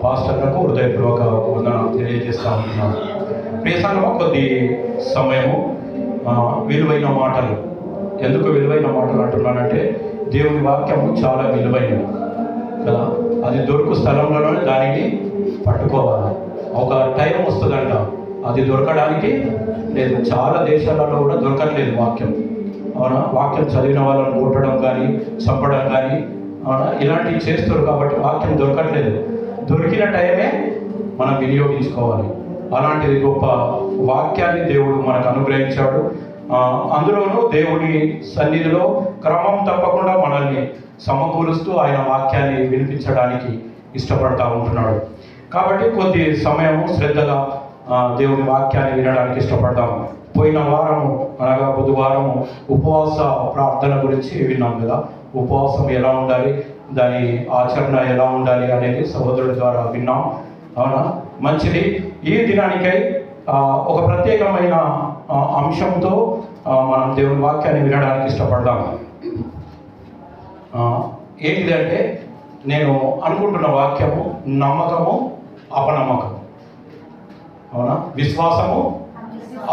పాస్టర్లకు హృదయపూర్వక వందనాలు తెలియజేస్తూ ఉంటున్నాను. ప్రియ సంఘమా, కొద్ది సమయము విలువైన మాటలు. ఎందుకు విలువైన మాటలు అంటున్నానంటే, దేవుని వాక్యము చాలా విలువైనది కదా. అది దొరుకు స్థలంలోనే దానిని పట్టుకోవాలి. ఒక టైం వస్తుందంట, అది దొరకడానికి లేదు. చాలా దేశాలలో కూడా దొరకట్లేదు వాక్యం. అవునా? వాక్యం చదివిన వాళ్ళని కొట్టడం కానీ, చంపడం కానీ, అవునా, ఇలాంటివి చేస్తారు. కాబట్టి వాక్యం దొరకట్లేదు. దొరికిన టైమే మనం వినియోగించుకోవాలి. అలాంటిది గొప్ప వాక్యాన్ని దేవుడు మనకు అనుగ్రహించాడు. అందులోనూ దేవుని సన్నిధిలో క్రమం తప్పకుండా మనల్ని సమకూరుస్తూ ఆయన వాక్యాన్ని వినిపించడానికి ఇష్టపడతా ఉంటున్నాడు. కాబట్టి కొద్ది సమయము శ్రద్ధగా దేవుని వాక్యాన్ని వినడానికి ఇష్టపడతాము. పోయిన వారము అనగా బుధవారము ఉపవాస ప్రార్థన గురించి విన్నాం కదా. ఉపవాసం ఎలా ఉండాలి, దాని ఆచరణ ఎలా ఉండాలి అనేది సహోదరుల ద్వారా విన్నాం. అవునా, మంచిది. ఈ దినానికై ఒక ప్రత్యేకమైన అంశంతో మనం దేవుని వాక్యాన్ని వినడానికి ఇష్టపడదాము. ఏంటిదంటే, నేను అనుకుంటున్న వాక్యము నమ్మకము, అపనమ్మకం. అవునా, విశ్వాసము,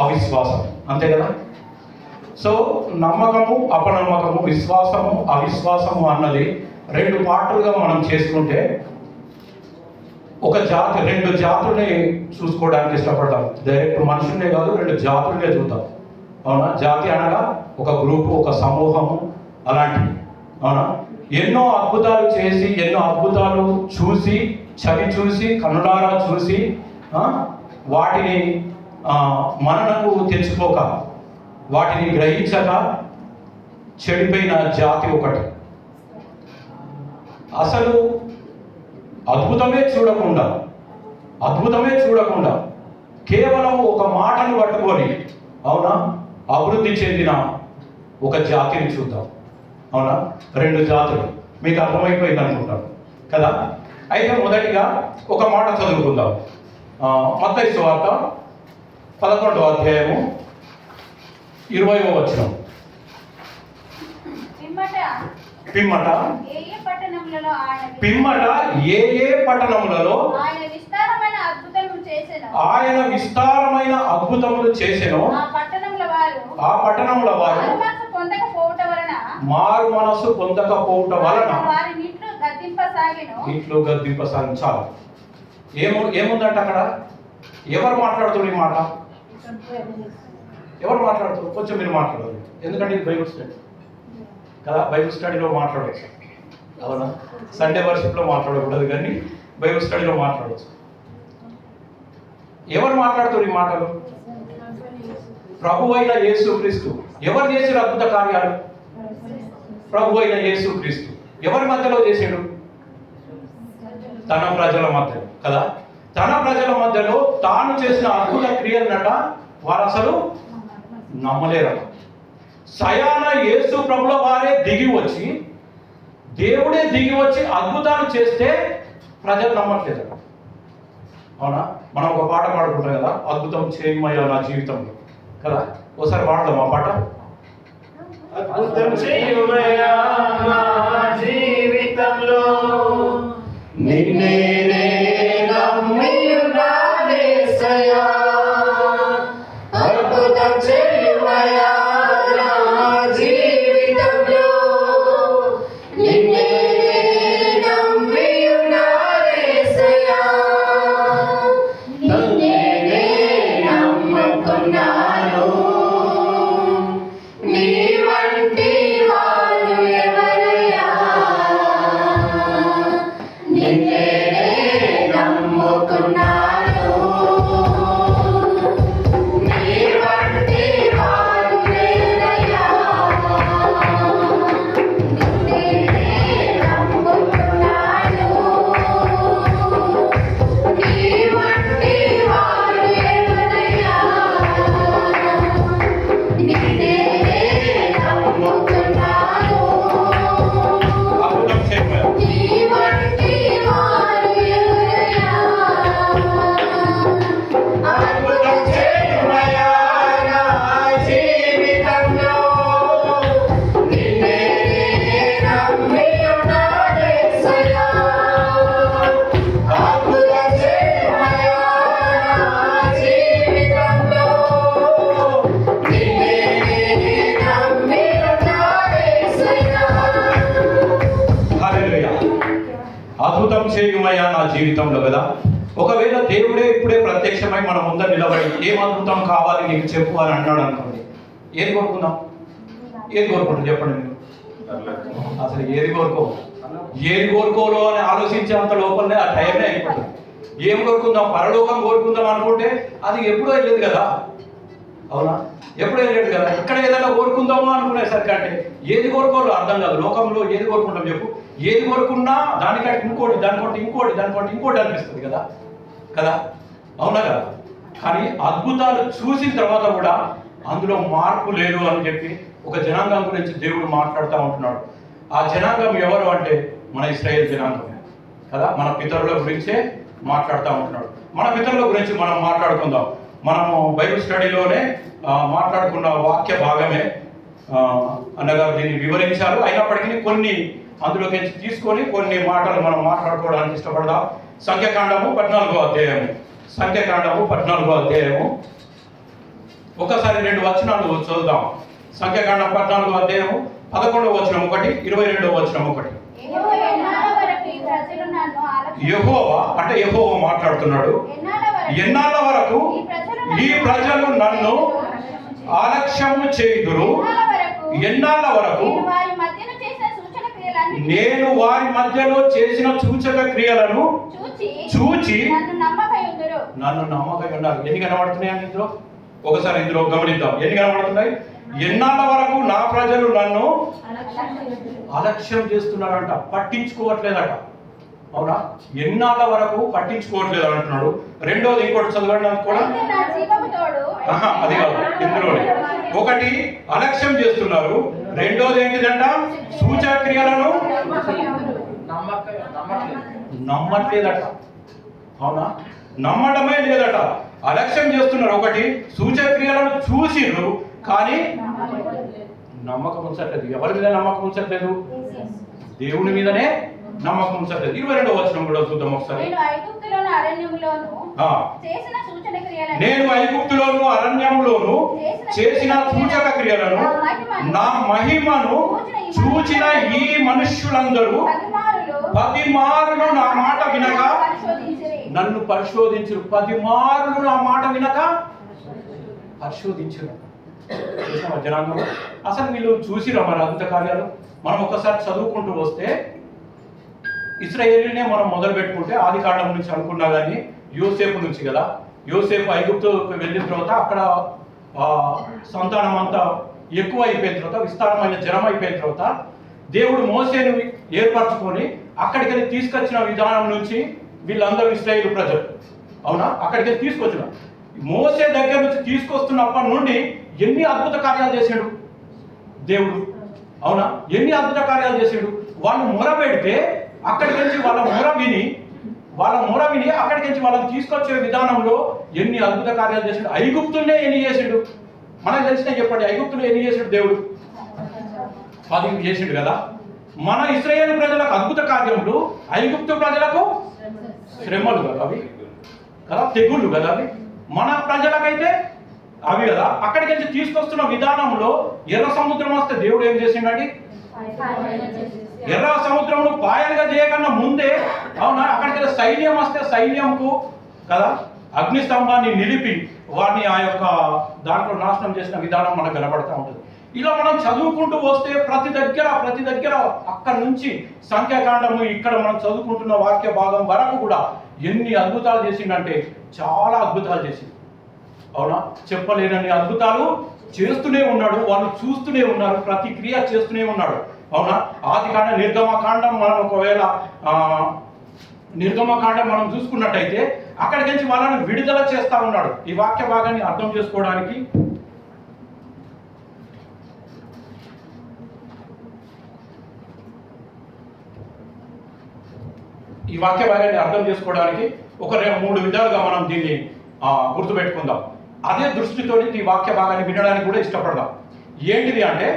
అవిశ్వాసం, అంతే కదా. సో నమ్మకము, అపనమ్మకము, విశ్వాసము, అవిశ్వాసము అన్నది రెండు పార్టులుగా మనం చేసుకుంటే ఒక జాతి, రెండు జాతుల్ని చూసుకోవడానికి ఇష్టపడతాం. డైరెక్ట్ మనుషులనే కాదు, రెండు జాతులనే చూద్దాం. అవునా, జాతి అనగా ఒక గ్రూపు, ఒక సమూహము, అలాంటివి. అవునా, ఎన్నో అద్భుతాలు చేసి, ఎన్నో అద్భుతాలు చూసి, చవి చూసి, కనులారా చూసి వాటిని మనకు తెచ్చుకోక, వాటిని గ్రహించక చెడిపోయిన జాతి ఒకటి. అసలు అద్భుతమే చూడకుండా కేవలం ఒక మాటను పట్టుకొని, అవునా, అభివృద్ధి చెందిన ఒక జాతిని చూద్దాం. అవునా, రెండు జాతులు మీకు అర్థమైపోయింది అనుకుంటాను కదా. అయితే మొదటిగా ఒక మాట చదువుకుందాం. మత్తయి సువార్త 11వ అధ్యాయము 20వ వచనం. పిమ్మట ఏ పట్టణములలో ఆయన విస్తారమైన అద్భుతములు చేసెనో ఆ పట్టణముల వారు మారు మనసు పొందకపోవుట వలన ఇట్లు గద్దింపసాగించాలి. ఏముందంట అక్కడ? ఎవరు మాట్లాడుతున్నారు ఈ మాట? ఎవరు మాట్లాడుతున్నారు? కొంచెం మీరు మాట్లాడాలి, ఎందుకంటే ఇది బైబిల్ స్టడీ కదా. బైబిల్ స్టడీలో మాట్లాడవచ్చు. అవునా, సండే వర్షిప్లో మాట్లాడకూడదు, కానీ బైబిల్ స్టడీలో మాట్లాడవచ్చు. ఎవరు మాట్లాడుతున్నారు ఈ మాటలు? ప్రభు అయిన యేసుక్రీస్తు. ఎవరు చేసిన అద్భుత కార్యాలు? ప్రభు అయిన యేసుక్రీస్తు. ఎవరి మధ్యలో చేసాడు? తన ప్రజల మధ్యలో కదా. తన ప్రజల మధ్యలో తాను చేసిన అద్భుత క్రియలనట వారు అసలు నమ్మలేరట. సయాన యేసు ప్రభుల వారే దిగి వచ్చి, దేవుడే దిగి వచ్చి అద్భుతాలు చేస్తే ప్రజలు నమ్మట్లేదు. అవునా, మనం ఒక పాట పాడుకుంటాం కదా, అద్భుతం చేయమయ్యా నా జీవితంలో కదా. ఒకసారి పాడదాం ఆ పాట. అద్భుతం చేయమయ్యా నా జీవితంలో, నిన్నే నమ్మియున్నానేసయ్యా. అద్భుతం చేయమయ్యా నా జీవితంలో, నిన్నే నమ్మియున్నానేసయ్యా. నిన్నే నమ్ముకున్నాను, నీ వంటి వారు ఎవరయ్యా. నిన్నే నమ్ముకున్నాను, నీ వంటి వారు ఎవరయ్యా. నిన్నే నమ్ముకున్నాను, నీ వంటి వారు ఎవరయ్యా. నిన్నే నమ్ముకున్నాను, అద్భుతం చేయమయ్యా. నీ వంటి వారు చేయమయ్యా నా జీవితంలో కదా. ఒకవేళ దేవుడే ఇప్పుడే ప్రత్యక్షమై మన ముందర నిలబడి ఏం అద్భుతం కావాలి నీకు చెప్పు అని అన్నాడు అనుకోండి, ఏది కోరుకుందాం? ఏది కోరుకుంటారు చెప్పండి మీరు? అసలు ఏది కోరుకోలో అని ఆలోచించేంత లోపలనే ఆ టైమే అయిపోతుంది. ఏం కోరుకుందాం? పరలోకం కోరుకుందాం అనుకుంటే అది ఎప్పుడూ వెళ్ళేది కదా, అవునా? ఎప్పుడూ వెళ్ళేది కదా. ఇక్కడ ఏదైనా కోరుకుందామో అనుకునేసరికి అంటే ఏది కోరుకోవాలో అర్థం కాదు. లోకంలో ఏది కోరుకుంటాం చెప్పు? ఏది కోరుకున్నా దానికంటే ఇంకోటి, దానికంటే ఇంకోటి అనిపిస్తుంది కదా కదా, అవునా కదా? కానీ అద్భుతాలు చూసిన తర్వాత కూడా అందులో మార్పు లేదు అని చెప్పి ఒక జనాంగం గురించి దేవుడు మాట్లాడుతూ ఉంటున్నాడు. ఆ జనాంగం ఎవరు అంటే మన ఇశ్రాయేల్ జనాంగం కదా. మన పితరుల గురించే మాట్లాడుతూ ఉంటున్నాడు. మన పితరుల గురించి మనం మాట్లాడుకుందాం. మనము బైబిల్ స్టడీలోనే మాట్లాడుకున్న వాక్య భాగమే అన్నగారు దీన్ని వివరించారు. అయినప్పటికీ కొన్ని అందులోకి తీసుకొని కొన్ని మాటలు మనం మాట్లాడుకోవడానికి ఇష్టపడదాం. సంఖ్యాకాండము 14వ అధ్యాయము. సంఖ్యాకాండము 14వ అధ్యాయము. ఒకసారి 2 వచనాలు చదువుదాం. సంఖ్యాకాండం 14వ అధ్యాయము 11వ వచనం ఒకటి, 22వ వచనం ఒకటి. యెహోవా అంటే యెహోవా మాట్లాడుతున్నాడు. ఎన్నాళ్ళ వరకు ఈ ప్రజలు నన్ను అలక్ష్యము చేయుదురు? ఎన్నాళ్ళ వరకు నేను వారి మధ్యలో చేసిన సూచక క్రియలను చూచి నన్ను నమ్మకం ఉన్నారు. ఎన్ని కనబడుతున్నాయి ఇందులో? ఒకసారి ఇందులో గమనిద్దాం. ఎన్ని కనబడుతున్నాయి? ఎన్నాళ్ళ వరకు నా ప్రజలు నన్ను అలక్ష్యం చేస్తున్నారంట, పట్టించుకోవట్లేదట, అవునా? ఎన్నాళ్ళ వరకు పట్టించుకోవట్లేదు అంటున్నాడు. రెండోది ఇంకోటి చదవండి కూడా. అది కాదు, ఇందులోనే ఒకటి అలక్ష్యం చేస్తున్నారు, రెండోది ఏంటిదంట? సూచక్రియలను నమ్మట్లేదట, అవునా? నమ్మడమే లేదట. అలక్ష్యం చేస్తున్నారు. ఒకటి సూచక్రియలను చూసిరు కానీ నమ్మకం ఉంచట్లేదు. ఎవరి మీద నమ్మకం ఉంచట్లేదు? దేవుని మీదనే నమ్మకం ఉంచట్లేదు. 22వ వచనం కూడా చూద్దాం ఒకసారి. నేను ఐగుప్తులోను అరణ్యములోను చేసిన సూచక క్రియలను నా మహిమను చూచిన ఈ మనుష్యులందరూ 10 మార్లు నా మాట వినక నన్ను పరిశోధించరు. 10 మార్లు నా మాట వినక పరిశోధించరు. జనాంగం అసలు వీళ్ళు చూసిరా మన అద్భుత కార్యాలు? మనం ఒకసారి చదువుకుంటూ వస్తే ఇశ్రాయేలునే మనం మొదలు పెట్టుకుంటే ఆది కాండం నుంచి అనుకున్నా కానీ యోసేపు నుంచి కదా. యోసేపు ఐగుప్తుకు వెళ్ళిన తర్వాత అక్కడ సంతానం అంతా ఎక్కువ అయిపోయిన తర్వాత, విస్తారమైన జనం అయిపోయిన తర్వాత దేవుడు మోసేను ఏర్పరచుకొని అక్కడికి వెళ్ళి తీసుకొచ్చిన విధానం నుంచి వీళ్ళందరూ ఇశ్రాయేలు ప్రజలు, అవునా? అక్కడికి వెళ్ళి తీసుకొచ్చిన మోసే దగ్గర నుంచి తీసుకొస్తున్నప్పటి నుండి ఎన్ని అద్భుత కార్యాలు చేశాడు దేవుడు, అవునా? ఎన్ని అద్భుత కార్యాలు చేశాడు. వాళ్ళు మొర పెడితే అక్కడికి నుంచి వాళ్ళ మొర విని అక్కడికి నుంచి వాళ్ళని తీసుకొచ్చే విధానంలో ఎన్ని అద్భుత కార్యాలు చేశాడు. ఐగుప్తుల్నే ఎన్ని చేసాడు మనకు తెలిసిన చెప్పండి. ఐగుప్తులు ఎన్ని చేసాడు దేవుడు? 10 చేసాడు కదా. మన ఇశ్రాయేలు ప్రజలకు అద్భుత కార్యములు, ఐగుప్తు ప్రజలకు శ్రమలు కదా అవి కదా, తెగుళ్ళు కదా అవి. మన ప్రజలకైతే అవి కదా. అక్కడికి నుంచి తీసుకొస్తున్న విధానంలో ఎర్ర సముద్రం వస్తే దేవుడు ఏం చేసిండండి? ఎర్ర సముద్రమును పాయలుగా చేయకన్నా ముందే, అవునా? అక్కడికి సైన్యం వస్తే సైన్యంకు కదా అగ్నిస్తంభాన్ని నిలిపి వారిని ఆ యొక్క దాంట్లో నాశనం చేసిన విధానం మనకు కనబడతా ఉంటుంది. ఇలా మనం చదువుకుంటూ వస్తే ప్రతి దగ్గర అక్కడి నుంచి సంఖ్యాకాండము ఇక్కడ మనం చదువుకుంటున్న వాక్య భాగం వరకు కూడా ఎన్ని అద్భుతాలు చేసిండంటే చాలా అద్భుతాలు చేసింది, అవునా? చెప్పలేనన్ని అద్భుతాలు చేస్తూనే ఉన్నాడు. వాళ్ళు చూస్తూనే ఉన్నారు, ప్రతి క్రియ చేస్తూనే ఉన్నాడు, అవునా? ఆది కాండం, నిర్గమకాండం మనం ఒకవేళ నిర్గమకాండం మనం చూసుకున్నట్టయితే అక్కడికి నుంచి వాళ్ళని విడుదల చేస్తా ఉన్నాడు. ఈ వాక్య భాగాన్ని అర్థం చేసుకోవడానికి ఒక 3 విధాలుగా మనం దీన్ని గుర్తుపెట్టుకుందాం. అదే దృష్టితో ఈ వాక్య భాగాన్ని వినడానికి కూడా ఇష్టపడదాం. ఏంటిది అంటే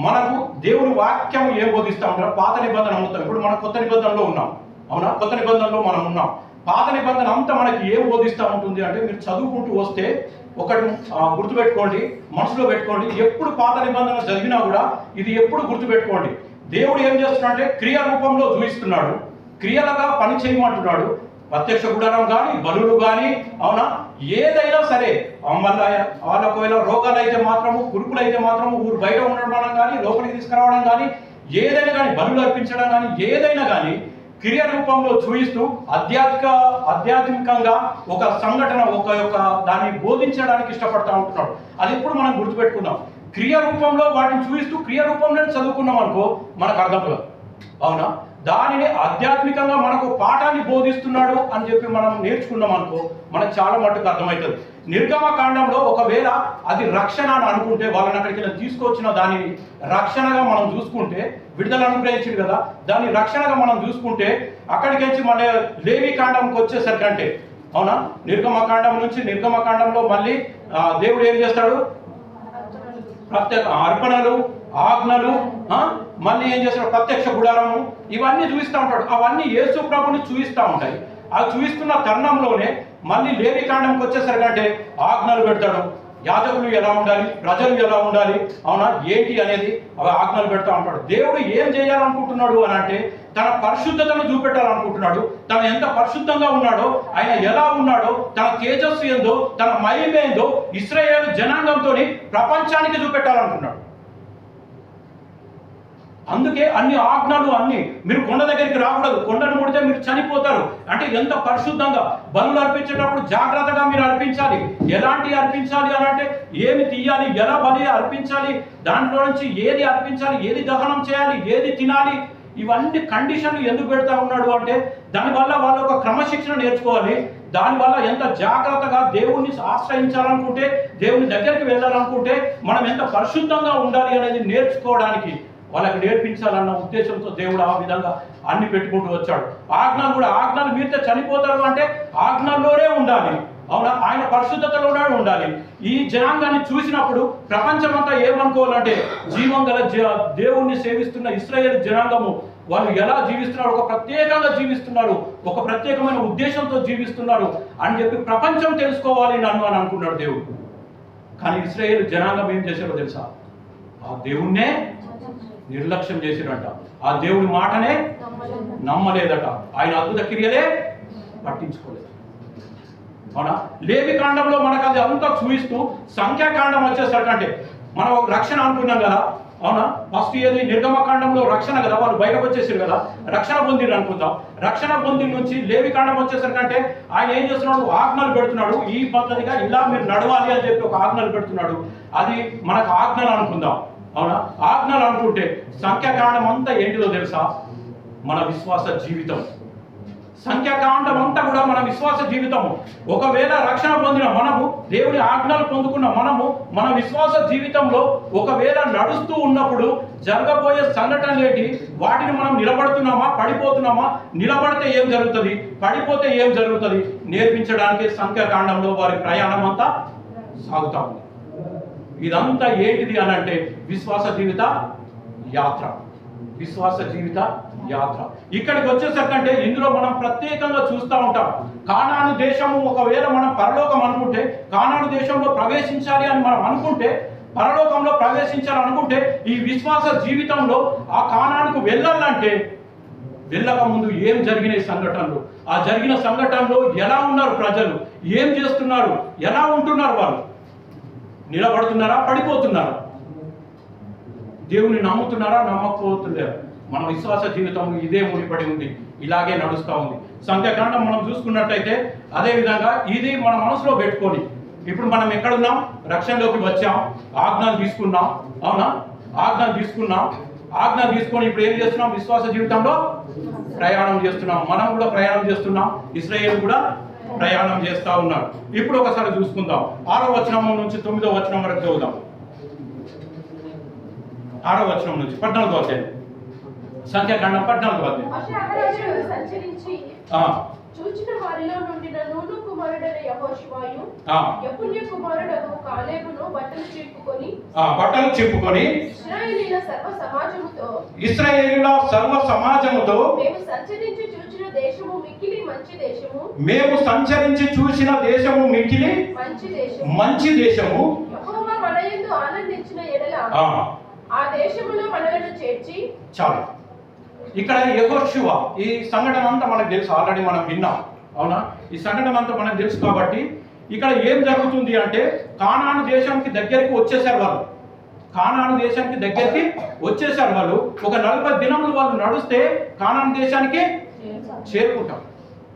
మనకు దేవుని వాక్యం ఏం బోధిస్తూ ఉంటారో పాత నిబంధన అవుతాం. ఇప్పుడు మనం కొత్త నిబంధనలో ఉన్నాం, అవునా? కొత్త నిబంధనలో మనం ఉన్నాం. పాత నిబంధన అంతా మనకి ఏం బోధిస్తూ ఉంటుంది అంటే మీరు చదువుకుంటూ వస్తే ఒకటి గుర్తుపెట్టుకోండి, మనసులో పెట్టుకోండి. ఎప్పుడు పాత నిబంధన చదివినా కూడా ఇది ఎప్పుడు గుర్తుపెట్టుకోండి. దేవుడు ఏం చేస్తున్నాడు అంటే క్రియ రూపంలో చూపిస్తున్నాడు, క్రియలుగా పని చేయమంటున్నాడు. ప్రత్యక్ష గుడారం కానీ, బలులు కానీ, అవునా, ఏదైనా సరే. మళ్ళీ వాళ్ళకు ఒకవేళ రోగాలు అయితే మాత్రము, కురుకులు అయితే మాత్రము ఊరు బయట ఉండడం కానీ, లోపలికి తీసుకురావడం కానీ, ఏదైనా కానీ, బలులు అర్పించడం కానీ, ఏదైనా కానీ క్రియ రూపంలో చూపిస్తూ ఆధ్యాత్మికంగా ఒక సంఘటన, యొక్క దాన్ని బోధించడానికి ఇష్టపడతా ఉంటున్నాడు. అది ఎప్పుడు మనం గుర్తుపెట్టుకుందాం. క్రియ రూపంలో వాటిని చూపిస్తూ క్రియ రూపంలో చదువుకున్నాం అనుకో మనకు అర్థం కాదు, అవునా. దానిని ఆధ్యాత్మికంగా మనకు పాఠాన్ని బోధిస్తున్నాడు అని చెప్పి మనం నేర్చుకున్నాం అనుకో మనకు చాలా మటుకు అర్థమవుతుంది. నిర్గమకాండంలో ఒకవేళ అది రక్షణ అని అనుకుంటే, వాళ్ళని అక్కడికి తీసుకొచ్చిన దానిని రక్షణగా మనం చూసుకుంటే, విడుదల అనుగ్రహించింది కదా, దాన్ని రక్షణగా మనం చూసుకుంటే, అక్కడికి మన లేవి కాండంకి వచ్చేసరికంటే, అవునా, నిర్గమకాండంలో మళ్ళీ దేవుడు ఏం చేస్తాడు, ప్రత్యేక అర్పణలు, ఆజ్ఞలు, మళ్ళీ ఏం చేస్తాడు, ప్రత్యక్ష గుడారము, ఇవన్నీ చూపిస్తూ ఉంటాడు. అవన్నీ యేసు ప్రభుని చూపిస్తూ ఉంటాయి. అవి చూపిస్తున్న తరుణంలోనే మళ్ళీ లేవి కాండంకి వచ్చేసరికంటే ఆజ్ఞలు పెడతాడు. యాజకులు ఎలా ఉండాలి, ప్రజలు ఎలా ఉండాలి, అవునా, ఏంటి అనేది అవి ఆజ్ఞలు పెడతా ఉంటాడు. దేవుడు ఏం చేయాలనుకుంటున్నాడు అని అంటే తన పరిశుద్ధతను చూపెట్టాలనుకుంటున్నాడు. తను ఎంత పరిశుద్ధంగా ఉన్నాడో, ఆయన ఎలా ఉన్నాడో, తన తేజస్సు ఏందో, తన మహిమ ఏందో ఇశ్రాయేలు జనాంగంతో ప్రపంచానికి చూపెట్టాలనుకున్నాడు. అందుకే అన్ని ఆజ్ఞలు, అన్ని మీరు కొండ దగ్గరికి రాకూడదు, కొండను ముడితే మీరు చనిపోతారు అంటే ఎంత పరిశుద్ధంగా బలులు అర్పించేటప్పుడు జాగ్రత్తగా మీరు అర్పించాలి. ఎలాంటి అర్పించాలి అని అంటే ఏమి తీయాలి, ఎలా బలి అర్పించాలి, దాంట్లో నుంచి ఏది అర్పించాలి, ఏది దహనం చేయాలి, ఏది తినాలి, ఇవన్నీ కండిషన్లు ఎందుకు పెడతా ఉన్నాడు అంటే దానివల్ల వాళ్ళు ఒక క్రమశిక్షణ నేర్చుకోవాలి. దానివల్ల ఎంత జాగ్రత్తగా దేవుణ్ణి ఆశ్రయించాలనుకుంటే, దేవుని దగ్గరికి వెళ్ళాలనుకుంటే మనం ఎంత పరిశుద్ధంగా ఉండాలి అనేది నేర్చుకోవడానికి, వాళ్ళకి నేర్పించాలన్న ఉద్దేశంతో దేవుడు ఆ విధంగా అన్ని పెట్టుకుంటూ వచ్చాడు. ఆజ్ఞలు మీరితే చనిపోతారు అంటే ఆజ్ఞల్లోనే ఉండాలి, అవునా, ఆయన పరిశుద్ధతలోనే ఉండాలి. ఈ జనాంగాన్ని చూసినప్పుడు ప్రపంచమంతా ఏమనుకోవాలంటే జీవం గల దేవుణ్ణి సేవిస్తున్న ఇశ్రాయేలు జనాంగము వాళ్ళు ఎలా జీవిస్తున్నారు, ఒక ప్రత్యేకంగా జీవిస్తున్నారు, ఒక ప్రత్యేకమైన ఉద్దేశంతో జీవిస్తున్నారు అని చెప్పి ప్రపంచం తెలుసుకోవాలి నన్ను అని అనుకున్నాడు దేవుడు. కానీ ఇశ్రాయేలు జనాంగం ఏం చేశారో తెలుసా, ఆ దేవుణ్ణే నిర్లక్ష్యం చేసిరట, ఆ దేవుడి మాటనే నమ్మలేదట, ఆయన అద్భుత క్రియలే పట్టించుకోలేదు, అవునా. లేవి కాండంలో మనకు అది అంతా చూపిస్తూ సంఖ్యాకాండం వచ్చేసరికంటే మనం ఒక రక్షణ అనుకున్నాం కదా, అవునా. ఫస్ట్ ఏది నిర్గమకాండంలో రక్షణ కదా, వాళ్ళు బయటకు వచ్చేసారు కదా, రక్షణ పొందిరు అనుకుందాం. రక్షణ పొందిన నుంచి లేవి కాండం వచ్చేసరికంటే ఆయన ఏం చేస్తున్నాడు, ఆజ్ఞలు పెడుతున్నాడు. ఈ పద్ధతిగా ఇలా మీరు నడవాలి అని చెప్పి ఒక ఆజ్ఞలు పెడుతున్నాడు. అది మనకు ఆజ్ఞలు అనుకుందాం, అవునా. ఆజ్ఞలు అనుకుంటే సంఖ్యాకాండం అంతా ఏంటిదో తెలుసా, మన విశ్వాస జీవితం. సంఖ్యాకాండం అంతా కూడా మన విశ్వాస జీవితము. ఒకవేళ రక్షణ పొందిన మనము, దేవుని ఆజ్ఞలు పొందుకున్న మనము, మన విశ్వాస జీవితంలో ఒకవేళ నడుస్తూ ఉన్నప్పుడు జరగబోయే సంఘటనలు ఏంటి, వాటిని మనం నిలబడుతున్నామా, పడిపోతున్నామా, నిలబడితే ఏం జరుగుతుంది, పడిపోతే ఏం జరుగుతుంది నేర్పించడానికి సంఖ్యాకాండంలో వారి ప్రయాణం అంతా సాగుతా ఉంది. ఇదంతా ఏంటిది అని అంటే విశ్వాస జీవిత యాత్ర, విశ్వాస జీవిత యాత్ర. ఇక్కడికి వచ్చేసరికంటే ఇందులో మనం ప్రత్యేకంగా చూస్తూ ఉంటాం. కానాను దేశము ఒకవేళ మనం పరలోకం అనుకుంటే, కానాను దేశంలో ప్రవేశించాలి అని మనం అనుకుంటే, పరలోకంలో ప్రవేశించాలనుకుంటే ఈ విశ్వాస జీవితంలో ఆ కానానుకు వెళ్ళాలంటే వెళ్ళక ముందు ఏం జరిగిన సంఘటనలు, ఆ జరిగిన సంఘటనలో ఎలా ఉన్నారు ప్రజలు, ఏం చేస్తున్నారు, ఎలా ఉంటున్నారు, వాళ్ళు నిలబడుతున్నారా, పడిపోతున్నారా, దేవుని నమ్ముతున్నారా, నమ్మకపోతున్నారా. మన విశ్వాస జీవితం ఇదే ముడిపడి ఉంది, ఇలాగే నడుస్తూ ఉంది. సంఖ్యాకాండం మనం చూసుకున్నట్టయితే అదే విధంగా ఇది మన మనసులో పెట్టుకొని, ఇప్పుడు మనం ఎక్కడున్నాం, రక్షణలోకి వచ్చాం, ఆజ్ఞలు తీసుకున్నాం, అవునా, ఆజ్ఞలు తీసుకొని ఇప్పుడు ఏం చేస్తున్నాం, విశ్వాస జీవితంలో ప్రయాణం చేస్తున్నాం. మనం కూడా ప్రయాణం చేస్తున్నాం, ఇశ్రాయేలు కూడా ప్రయాణం చేస్తూ ఉన్నారు. ఇప్పుడు ఒకసారి చూసుకుందాం, 6వ వచనం నుంచి 9వ వచనం వరకు చదువుదాం. 6వ వచనం నుంచి 14వ అధ్యాయం, సంఖ్యాకాండం 14వ అధ్యాయం. చూచిన వారిలో నుండి నూను కుమారుడైన యెహోషువయు యెఫున్నె కుమారుడగు కాలేబును బట్టలు చింపుకొని ఇశ్రాయేలీయుల సర్వ సమాజముతో మేము సంచరించి చూచిన దేశము మిక్కిలి మంచి దేశము యెహోవా మనయందు ఆనందించిన ఎడల ఆ దేశములో మనలను చేర్చి. చాలు, ఇక్కడ యెహోషువ, ఈ సంఘటన అంతా మనకు తెలుసు, ఆల్రెడీ మనం విన్నాం. అవునా? ఈ సంఘటన అంతా మనకు తెలుసు కాబట్టి ఇక్కడ ఏం జరుగుతుంది అంటే కానాను దేశానికి దగ్గరికి వచ్చేసారు వాళ్ళు. కానాను దేశానికి దగ్గరికి వచ్చేసారు వాళ్ళు. ఒక 40 దినములు వాళ్ళు నడుస్తే కానాను దేశానికి చేరుకుంటాం.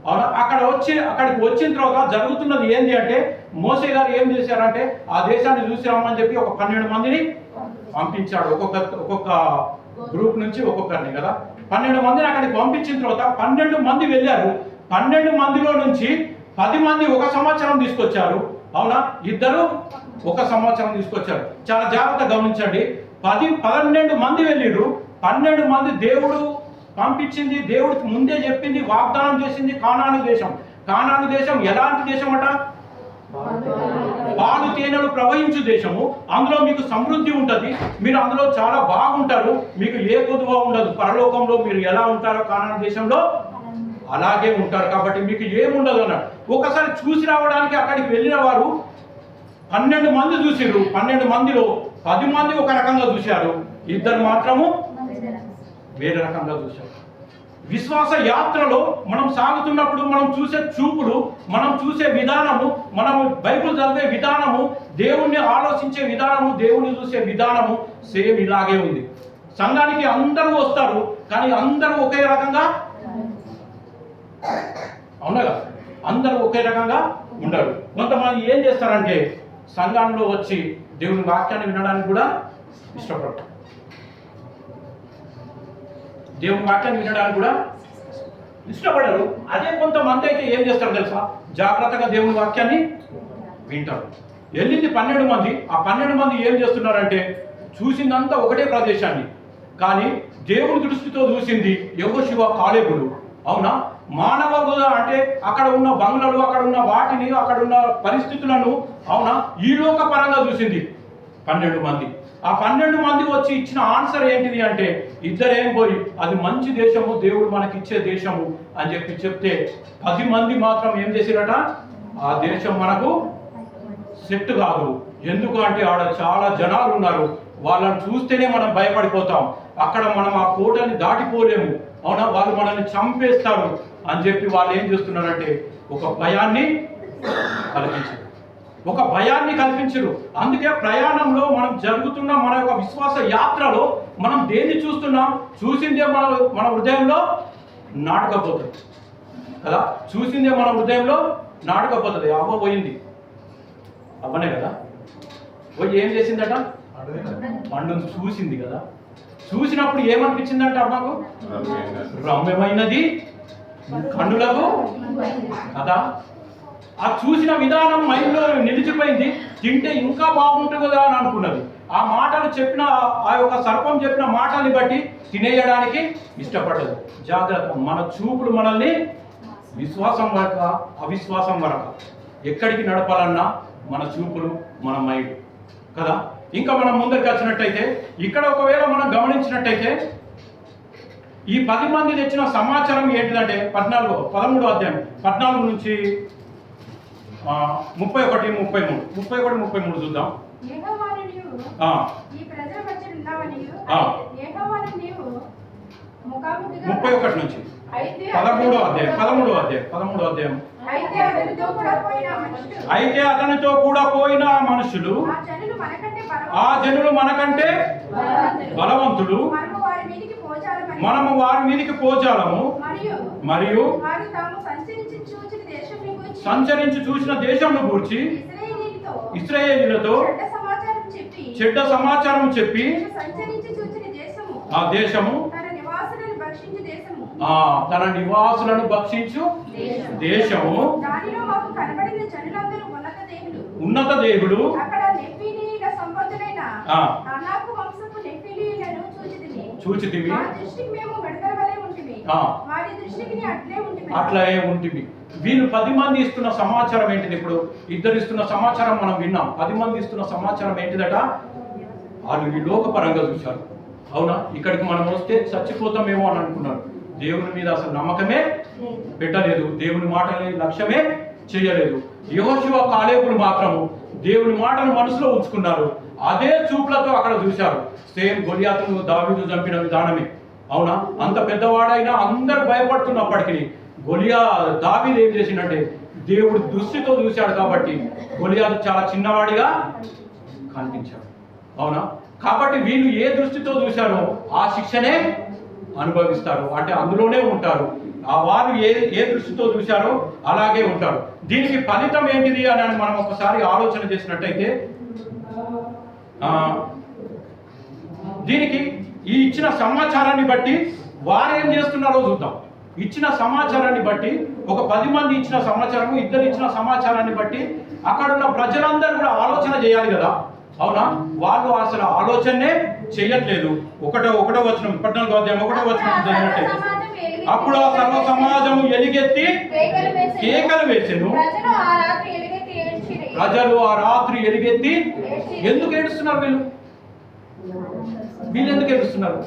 అవునా? అక్కడికి వచ్చిన తర్వాత జరుగుతున్నది ఏంటి అంటే మోసే గారు ఏం చేశారంటే ఆ దేశాన్ని చూసి రమ్మని చెప్పి ఒక 12 మందిని పంపించాడు. ఒక్కొక్క గ్రూప్ నుంచి ఒక్కొక్కరిని కదా, 12 మందిని అక్కడికి పంపించిన తర్వాత 12 మంది వెళ్ళారు. 12 మందిలో నుంచి 10 మంది 1 సంవత్సరం తీసుకొచ్చారు. అవునా? 2 1 సంవత్సరం తీసుకొచ్చారు. చాలా జాగ్రత్తగా గమనించండి. 12 మంది వెళ్ళిర్రు. 12 మంది దేవుడు పంపించింది, దేవుడికి ముందే చెప్పింది, వాగ్దానం చేసింది కానాను దేశం. కానాను దేశం ఎలాంటి దేశం అట? పాలు తేనెలు ప్రవహించు దేశము. అందులో మీకు సమృద్ధి ఉంటుంది, మీరు అందులో చాలా బాగుంటారు, మీకు ఏ కొదువ ఉండదు. పరలోకంలో మీరు ఎలా ఉంటారో కానాను దేశంలో అలాగే ఉంటారు, కాబట్టి మీకు ఏముండదు అన్నాడు. ఒకసారి చూసి రావడానికి అక్కడికి వెళ్ళిన వారు 12 మంది చూసిర్రు. 12 మందిలో 10 మంది ఒక రకంగా చూశారు, 2 మాత్రము వేరే రకంగా చూశారు. విశ్వాస యాత్రలో మనం సాగుతున్నప్పుడు మనం చూసే చూపులు, మనం చూసే విధానము, మనం బైబిల్ చదివే విధానము, దేవుణ్ణి ఆలోచించే విధానము, దేవుణ్ణి చూసే విధానము సేమ్ ఇలాగే ఉంది. సంఘానికి అందరూ వస్తారు, కానీ అందరూ ఒకే రకంగా అవునగా, అందరూ ఒకే రకంగా ఉండరు. కొంతమంది ఏం చేస్తారంటే సంఘంలో వచ్చి దేవుని వాక్యాన్ని వినడానికి కూడా ఇష్టపడతారు. దేవుని వాక్యాన్ని వినడానికి కూడా ఇష్టపడరు. అదే కొంతమంది అయితే ఏం చేస్తారు తెలుసా? జాగ్రత్తగా దేవుని వాక్యాన్ని వింటారు. వెళ్ళింది 12 మంది. ఆ 12 మంది ఏం చేస్తున్నారంటే చూసిందంతా ఒకటే ప్రదేశాన్ని, కానీ దేవుని దృష్టితో చూసింది యెహోషువ కాలేబులు. అవునా? మానవ అంటే అక్కడ ఉన్న బంగ్లాలు, అక్కడ ఉన్న వాటిని, అక్కడ ఉన్న పరిస్థితులను, అవునా, ఈ లోక పరంగా చూసింది 12 మంది. ఆ 12 మంది వచ్చి ఇచ్చిన ఆన్సర్ ఏంటిది అంటే ఇద్దరేం పోయి అది మంచి దేశము, దేవుడు మనకి ఇచ్చే దేశము అని చెప్తే 10 మంది మాత్రం ఏం చేసిరట? ఆ దేశం మనకు సెట్ కాదు. ఎందుకు అంటే ఆడ చాలా జనాలు ఉన్నారు, వాళ్ళని చూస్తేనే మనం భయపడిపోతాం, అక్కడ మనం ఆ కోటని దాటిపోలేము. అవునా? వాళ్ళు మనల్ని చంపేస్తారు అని చెప్పి వాళ్ళు ఏం చేస్తున్నారంటే ఒక భయాన్ని కల్పించరు. అందుకే ప్రయాణంలో మనం జరుగుతున్న మన యొక్క విశ్వాస యాత్రలో మనం దేన్ని చూస్తున్నాం? చూసిందే మన హృదయంలో నాటకపోతుంది కదా. చూసిందే మన హృదయంలో నాటకపోతుంది. అవ్వ పోయింది, అవ్వనే కదా పోయి ఏం చేసిందట? పండును చూసింది కదా. చూసినప్పుడు ఏమనిపించిందంట అమ్మకు? రమ్యమైనది కన్నులకు కదా. ఆ చూసిన విధానం మైండ్లో నిలిచిపోయింది. తింటే ఇంకా బాగుంటుంది కదా అని అనుకున్నది. ఆ మాటలు చెప్పిన, ఆ యొక్క సర్పం చెప్పిన మాటల్ని బట్టి తినేయడానికి ఇష్టపడదు. జాగ్రత్త, మన చూపులు మనల్ని విశ్వాసం వరక అవిశ్వాసం వరక ఎక్కడికి నడపాలన్నా మన చూపులు, మన మైండ్ కదా. ఇంకా మనం ముందరికి వచ్చినట్టయితే ఇక్కడ ఒకవేళ మనం గమనించినట్టయితే ఈ 10 మంది తెచ్చిన సమాచారం ఏంటిదంటే 13వ అధ్యాయం 14 నుంచి 31-33 చూద్దాం. ఈ ప్రజల మధ్య ఉన్నావనియు 31 నుంచి 13వ అధ్యాయం అయితే అతనితో కూడా పోయిన మనుషులు ఆ జనులు మనకంటే బలవంతులు, మనము వారి మీదికి పోజాలము, మరియు సంచరించి చూసిన దేశంను గూర్చి ఇశ్రాయేలీయులతో చెడ్డ సమాచారం చెప్పి ఆ దేశము తన నివాసులను భక్షించు దేశము, ఉన్నత దేవుడు చూచితివి, అట్లే ఉంటుంది. వీళ్ళు 10 మంది ఇస్తున్న సమాచారం ఏంటిది? ఇప్పుడు ఇద్దరు ఇస్తున్న సమాచారం మనం విన్నాం. 10 మంది ఇస్తున్న సమాచారం ఏంటిదట? వాళ్ళు ఈ లోకపరంగా చూశారు. అవునా? ఇక్కడికి మనం వస్తే చచ్చిపోతామేమో అని అనుకున్నారు. దేవుని మీద అసలు నమ్మకమే పెట్టలేదు, దేవుని మాటని లక్ష్యమే చేయలేదు. యెహోషువ కాలేబులు మాత్రము దేవుని మాటను మనసులో ఉంచుకున్నారు. అదే చూపులతో అక్కడ చూశారు. సేమ్ గొలియాతును దావీదు చంపిన విధానమే. అవునా? అంత పెద్దవాడైనా అందరు భయపడుతున్నప్పటికీ దావీదు ఏం చేసిందంటే దేవుడు దృష్టితో చూశాడు కాబట్టి గొలియాతు చాలా చిన్నవాడిగా కనిపించాడు. అవునా? కాబట్టి వీళ్ళు ఏ దృష్టితో చూశారో ఆ శిక్షనే అనుభవిస్తారు, అంటే అందులోనే ఉంటారు. ఆ వారు ఏ దృష్టితో చూశారో అలాగే ఉంటారు. దీనికి ఫలితం ఏంటిది అని మనం ఒకసారి ఆలోచన చేసినట్టయితే దీనికి ఈ ఇచ్చిన సమాచారాన్ని బట్టి వారు ఏం చేస్తున్నారో చూద్దాం. ఇచ్చిన సమాచారాన్ని బట్టి ఒక 10 మంది ఇచ్చిన సమాచారము, 2 ఇచ్చిన సమాచారాన్ని బట్టి అక్కడున్న ప్రజలందరూ కూడా ఆలోచన చేయాలి కదా. అవునా? వాళ్ళు అసలు ఆలోచనే చేయట్లేదు. ఒకటో వచనం 14వ అధ్యాయం 1వ వచనం జరిగినట్టే. అప్పుడు ఆ సర్వ సమాజము ఎలుగెత్తి కేకలు వేసెను. ప్రజలు ఆ రాత్రి ఎలుగెత్తి ఎందుకు ఏడుస్తున్నారు? వీళ్ళు ఎందుకు ఏడుస్తున్నారు?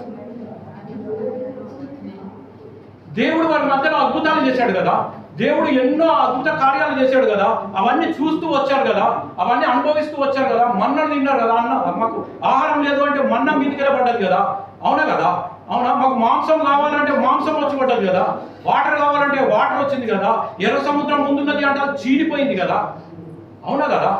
దేవుడు వారి మధ్యలో అద్భుతాలు చేశాడు కదా, దేవుడు ఎన్నో అద్భుత కార్యాలు చేశాడు కదా, అవన్నీ చూస్తూ వచ్చారు కదా, అవన్నీ అనుభవిస్తూ వచ్చారు కదా. మన్నా తిన్నారు కదా, మాకు ఆహారం లేదు అంటే మన్నా మీదికి పడ్డది కదా. అవునా కదా? అవునా? మాకు మాంసం కావాలంటే మాంసం వచ్చి పడ్డది కదా, వాటర్ కావాలంటే వాటర్ వచ్చింది కదా, ఎర్ర సముద్రం ముందున్నది అంటే చీలిపోయింది కదా. అవునా కదా?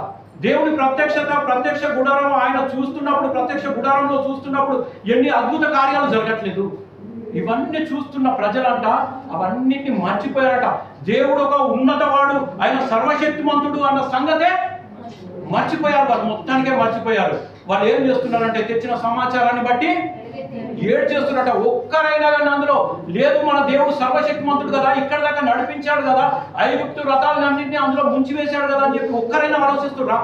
దేవుని ప్రత్యక్ష గుడారం ఆయన చూస్తున్నప్పుడు, ప్రత్యక్ష గుడారంలో చూస్తున్నప్పుడు ఎన్ని అద్భుత కార్యాలు జరగట్లేదు. ఇవన్నీ చూస్తున్న ప్రజలంట అవన్నిటిని మర్చిపోయారట. దేవుడు ఒక ఉన్నతవాడు, ఆయన సర్వశక్తిమంతుడు అన్న సంగతే మర్చిపోయారు. వాళ్ళు మొత్తానికే మర్చిపోయారు. వాళ్ళు ఏం చేస్తున్నారంటే తెచ్చిన సమాచారాన్ని బట్టి ఏడు చేస్తున్నారట. ఒక్కరైనా కానీ అందులో లేదు, మన దేవుడు సర్వశక్తిమంతుడు కదా, ఇక్కడ దాకా నడిపించాడు కదా, ఐగుప్తు రథాలన్నింటినీ అందులో ముంచి వేశాడు కదా అని చెప్పి ఒక్కరైనా ఆలోచిస్తున్నా?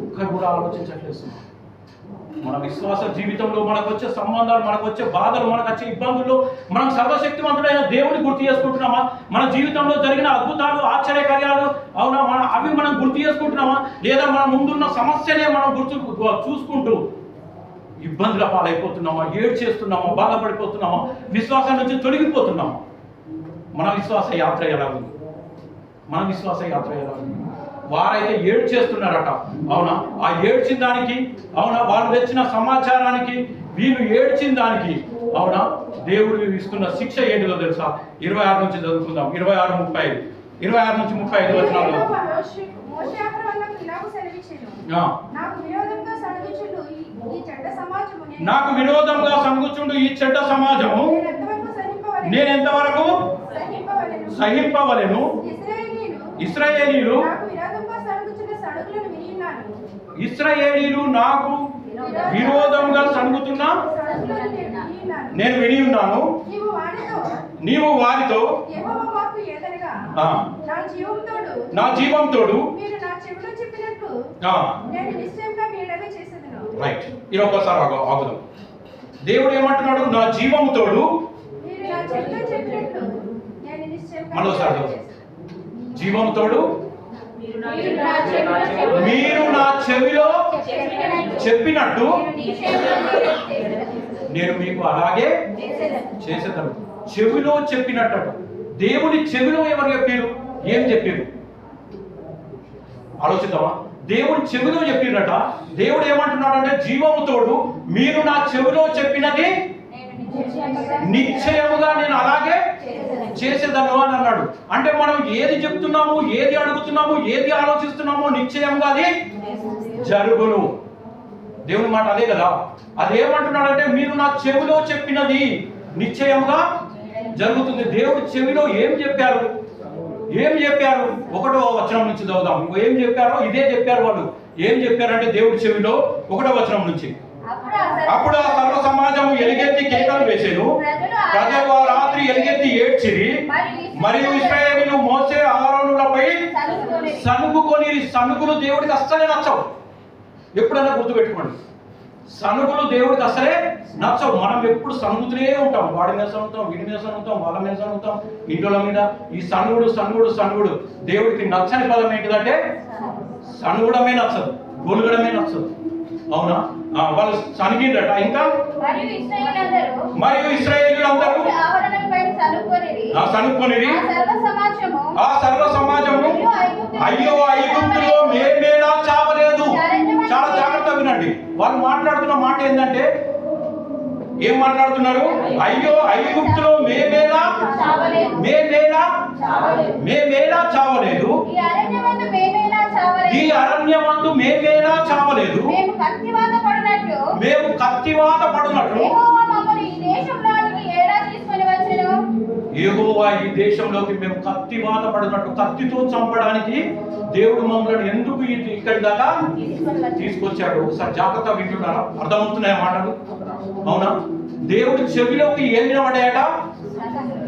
ఒక్కరు కూడా ఆలోచించట్లేదు. మన విశ్వాస జీవితంలో మనకు వచ్చే సంబంధాలు, మనకు వచ్చే బాధలు, మనకు వచ్చే ఇబ్బందుల్లో మనం సర్వశక్తివంతుడైన దేవుని గుర్తు చేసుకుంటున్నామా? మన జీవితంలో జరిగిన అద్భుతాలు, ఆశ్చర్యకార్యాలు అవునా అవి మనం గుర్తు చేసుకుంటున్నామా? లేదా మన ముందున్న సమస్యనే మనం చూసుకుంటూ ఇబ్బందుల పాలైపోతున్నామా? ఏడు చేస్తున్నామా? బాధపడిపోతున్నామా? విశ్వాసం నుంచి తొలగిపోతున్నామా? మన విశ్వాస యాత్ర ఎలా ఉంది? వారైతే ఏడు చేస్తున్నారట. అవునా? ఆ ఏడ్చిన దానికి, అవునా, వాళ్ళు తెచ్చిన సమాచారానికి, వీళ్ళు ఏడ్చిన దానికి, అవునా, దేవుడు ఇస్తున్న శిక్ష ఏంటిదో తెలుసా? 26 నుంచి చదువుకుందాం. 26 నుంచి 35 వచనాలు. నాకు విరోధంగా సణుగుచుండు ఈ చెడ్డ సమాజము నేను ఎంతవరకు సహింపవలెను? ఇశ్రాయేలీలు నాకు విరోధంగా సణుగుతున్నా నేను విని ఉన్నాను. నీవు వారితో నా జీవం తోడు రైట్. ఇది ఒక్కసారి ఆగుదాం. దేవుడు ఏమంటున్నాడు? నా జీవం తోడు. మరోసారి జీవం తోడు మీరు నా చెవిలో చెప్పినట్టు నేను మీకు అలాగే చేసేదాను. చెవిలో చెప్పినట్టు. దేవుని చెవిలో ఎవరు చెప్పారు? ఏం చెప్పారు? ఆలోచిద్దామా? దేవుని చెవిలో చెప్పినట. దేవుడు ఏమంటున్నాడంటే జీవము తోడు మీరు నా చెవిలో చెప్పినది నిశ్చయముగా నేను అలాగే చేసేదను అని అన్నాడు. అంటే మనం ఏది చెప్తున్నాము, ఏది అడుగుతున్నాము, ఏది ఆలోచిస్తున్నామో నిశ్చయంగా అది జరుగును. దేవుని మాట అదే కదా. అదేమంటున్నాడంటే మీరు నా చెవిలో చెప్పినది నిశ్చయంగా జరుగుతుంది. దేవుడు చెవిలో ఏం చెప్పారు? 1వ వచనం నుంచి చదువుదాం. ఏం చెప్పారో ఇదే చెప్పారు వాళ్ళు. ఏం చెప్పారంటే దేవుడి చెవిలో 1వ వచనం నుంచి, అప్పుడు ఆ సర్వ సమాజము ఎలుగెత్తి కేకలు వేసేను. ప్రజలు ఆ రాత్రి ఎలుగెత్తి ఏడ్చిరి. మరియు ఇశ్రాయేలీయులు మోసే ఆరోనులపై సనుగుకొని. సనుగులు దేవుడికి అస్సలే నచ్చవు. ఎప్పుడైనా గుర్తుపెట్టుకోండి, సనుగులు దేవుడికి అసలే నచ్చవు. మనం ఎప్పుడు సనుగుతూనే ఉంటాం. వాడి మీద సనుగుతాం, వీడి మీద సనుగుతాం, వాళ్ళ మీద సనుగుతాం, ఇంట్లో మీద. ఈ సనుగుడు దేవుడికి నచ్చని పదం ఏంటిదంటే సనుగుడమే నచ్చదు, గొలుగడమే నచ్చదు. అవునా? వాళ్ళు సనిగిందట. ఇంకా మరియు ఇశ్రాయేలీయులందరూ సనుక్కొనిరి. ఆ సర్వ సమాజము అయ్యో ఐగుప్తులో మేమేలా చావలేదు. చాలా జాగ్రత్తగా వినండి. వాళ్ళు మాట్లాడుతున్న మాట ఏంటంటే ఏం మాట్లాడుతున్నారు? అయ్యో ఐగుప్తులో మేమేలా చావలేదు, ఈ అరణ్యమందు మేమేలా చావలేదు, మేము కత్తివాత పడినట్లు యెహోవా ఈ దేశంలోకి మేము కత్తివాత పడినట్టు, కత్తితో చంపడానికి దేవుడు మమ్మల్ని ఎందుకు ఇక్కడి దాకా తీసుకొచ్చాడు? ఒకసారి జాగ్రత్త వింటున్నారా? అర్థమవుతున్నాయా మాటలు? అవునా? దేవుడి చెవిలోకి ఏం వినబడాయట?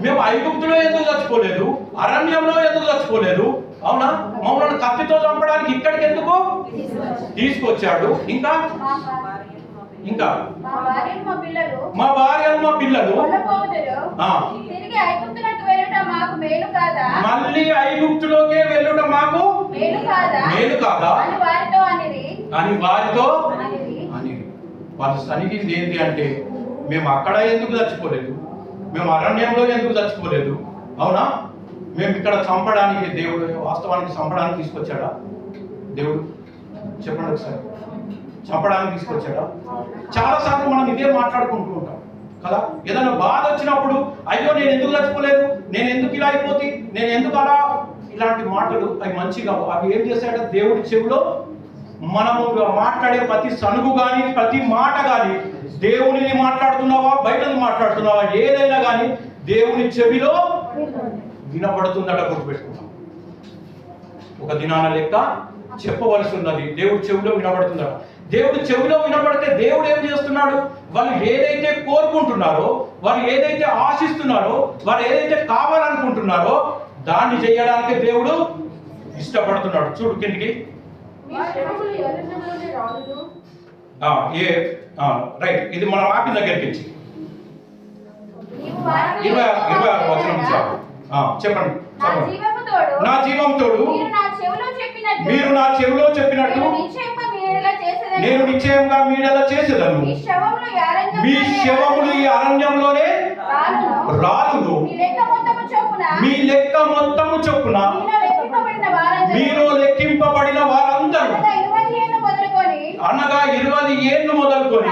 మేము ఐగుప్తులో ఎందుకు చచ్చిపోలేదు, అరణ్యంలో ఎందుకు చచ్చిపోలేదు? అవునా? మమ్మల్ని కత్తితో చంపడానికి ఇక్కడికి ఎందుకు తీసుకొచ్చాడు? ఇంకా ఇంకా మా భార్యలు మా పిల్లలు మళ్ళీ ఐగుప్తులోకే వెళ్ళుట మాకు మేలు కాదా అని వారితో అని వాళ్ళు సనిగింది ఏంటి అంటే, మేము అక్కడ ఎందుకు చచ్చిపోలేదు, మేము అరణ్యంలో ఎందుకు చచ్చిపోలేదు? అవునా? మేము ఇక్కడ చంపడానికి దేవుడు వాస్తవానికి చంపడానికి తీసుకొచ్చాడా దేవుడు? చెప్పండి ఒకసారి. చంపడానికి తీసుకొచ్చాడా? చాలాసార్లు మనం ఇదే మాట్లాడుకుంటూ ఉంటాం కదా. ఏదైనా బాధ వచ్చినప్పుడు అయ్యో నేను ఎందుకు చచ్చిపోలేదు, నేను ఎందుకు ఇలా అయిపోతే, నేను ఎందుకు అలా, ఇలాంటి మాటలు అవి మంచిగా అవి ఏం చేశాడో దేవుడి చెవిలో మనము మాట్లాడే ప్రతి సనుగు కానీ ప్రతి మాట కానీ దేవునిని మాట్లాడుతున్నావా బయటది మాట్లాడుతున్నావా ఏదైనా కానీ దేవుని చెవిలో వినపడుతుందట. గుర్తుపెట్టుకున్నాం. ఒక దినాన లెక్క చెప్పవలసి ఉన్నది. దేవుడి చెవిలో వినపడుతుందట. దేవుడి చెవిలో వినపడితే దేవుడు ఏం చేస్తున్నాడు? వాళ్ళు ఏదైతే కోరుకుంటున్నారో, వాళ్ళు ఏదైతే ఆశిస్తున్నారో, వాళ్ళు ఏదైతే కావాలనుకుంటున్నారో దాన్ని చేయడానికి దేవుడు ఇష్టపడుతున్నాడు. చూడు కిందికి. రైట్, ఇది మన వాక్యం దగ్గరికి ఇచ్చి 26 వచనం చెప్పండి. నా జీవం తోడు మీరు నా చెవిలో చెప్పినట్టు నేను నిశ్చయంగా మీడలా చేసేదను. మీ శవములు ఈ అరణ్యంలోనే రాలును. మీ లెక్క మొత్తము చొప్పున మీలో లెక్కింపబడిన వారందరూ అనగా 20 ఏళ్ళు మొదలుకొని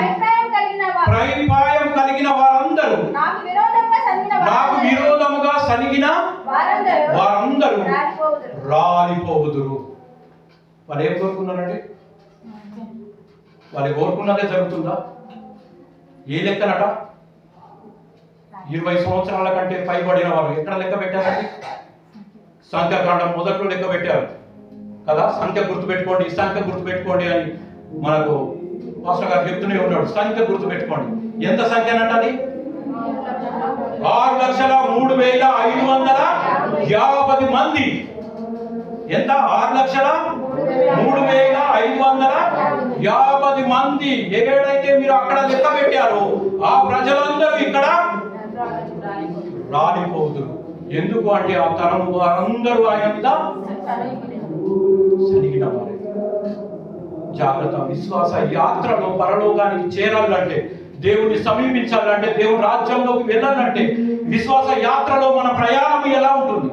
ప్రైపాయం కలిగిన వారందరూ నాకు విరోధముగా సనిగిన వారందరూ రాలిపోవుదురు. వాళ్ళు ఏం కోరుకున్నారండి? వాళ్ళు కోరుకున్నదే జరుగుతుందా? ఏ లెక్కనట? 20 సంవత్సరాల కంటే పైబడిన వారు ఎక్కడ లెక్క పెట్టారండి? సంఖ్యాకాండం మొదట్లో లెక్క పెట్టారు కదా. సంఖ్య గుర్తుపెట్టుకోండి, ఈ సంఖ్య గుర్తుపెట్టుకోండి అని మనకు మాస్టర్ గారు చెప్తూనే ఉన్నాడు. సంఖ్య గుర్తుపెట్టుకోండి. ఎంత సంఖ్య అంటది? 6,03,550 మంది. ఎంత? 6,03,550 మంది. ఏడైతే మీరు అక్కడ లెక్క పెట్టారో ఆ ప్రజలందరూ ఇక్కడ రాలిపోదురు. ఎందుకు అంటే ఆ తరం వారందరూ ఆయన మీద సనిగిన వారే. జాగ్రత్త. విశ్వాస యాత్రలో పరలోకానికి చేరాలంటే, దేవుణ్ణి సమీపించాలంటే, దేవుని రాజ్యంలోకి వెళ్ళాలంటే విశ్వాస యాత్రలో మన ప్రయాణం ఎలా ఉంటుంది?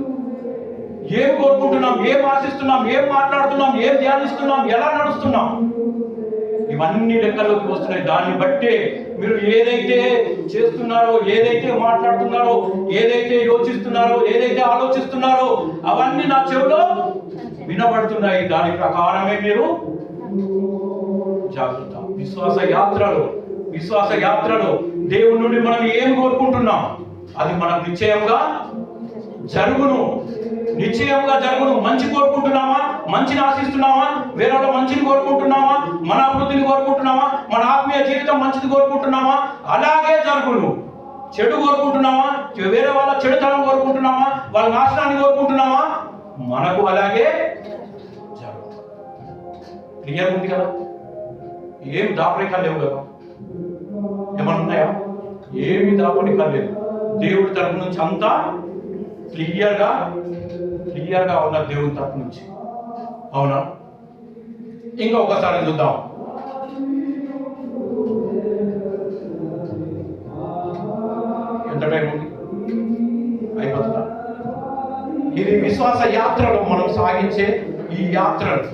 ఏం కోరుకుంటున్నాం, ఏం ఆశిస్తున్నాం, ఏం మాట్లాడుతున్నాం, ఏం ధ్యానిస్తున్నాం, ఎలా నడుస్తున్నాం, ఇవన్నీ లెక్కలోకి వస్తున్నాయి. దాన్ని బట్టే మీరు ఏదైతే చేస్తున్నారో, ఏదైతే మాట్లాడుతున్నారో, ఏదైతే యోచిస్తున్నారో, ఏదైతే ఆలోచిస్తున్నారో అవన్నీ నా చెవిలో వినబడుతున్నాయి. దాని ప్రకారమే మీరు జాగ్రత్త. విశ్వాస యాత్రలో దేవుని నుండి మనం ఏం కోరుకుంటున్నాం అది మనకు నిశ్చయంగా జరుగును. మంచి కోరుకుంటున్నామా? మంచిని ఆశిస్తున్నామా? వేరే మంచిని కోరుకుంటున్నామా? మన అభివృద్ధిని కోరుకుంటున్నామా? మన ఆత్మీయ జీవితం మంచిది కోరుకుంటున్నామా? అలాగే జరుగును. చెడు కోరుకుంటున్నామా? వేరే వాళ్ళ చెడుతనం కోరుకుంటున్నామా? వాళ్ళ నాశనాన్ని కోరుకుంటున్నామా? మనకు అలాగే జరుగు. క్లియర్ ఉంది కదా? ఏం దాపరికాలు లేవు కదా? ఏమన్నా ఉన్నాయా? ఏమి దాపరికాలు లేవు. దేవుడి తరపు నుంచి అంతా క్లియర్గా ఉన్న దేవుని తరపు నుంచి. అవునా? ఇంకా ఒకసారి చూద్దాం. ఎంత టైం ఉంది? అయిపోతుందా? ఇది విశ్వాస యాత్రలో మనం సాగించే ఈ యాత్రలు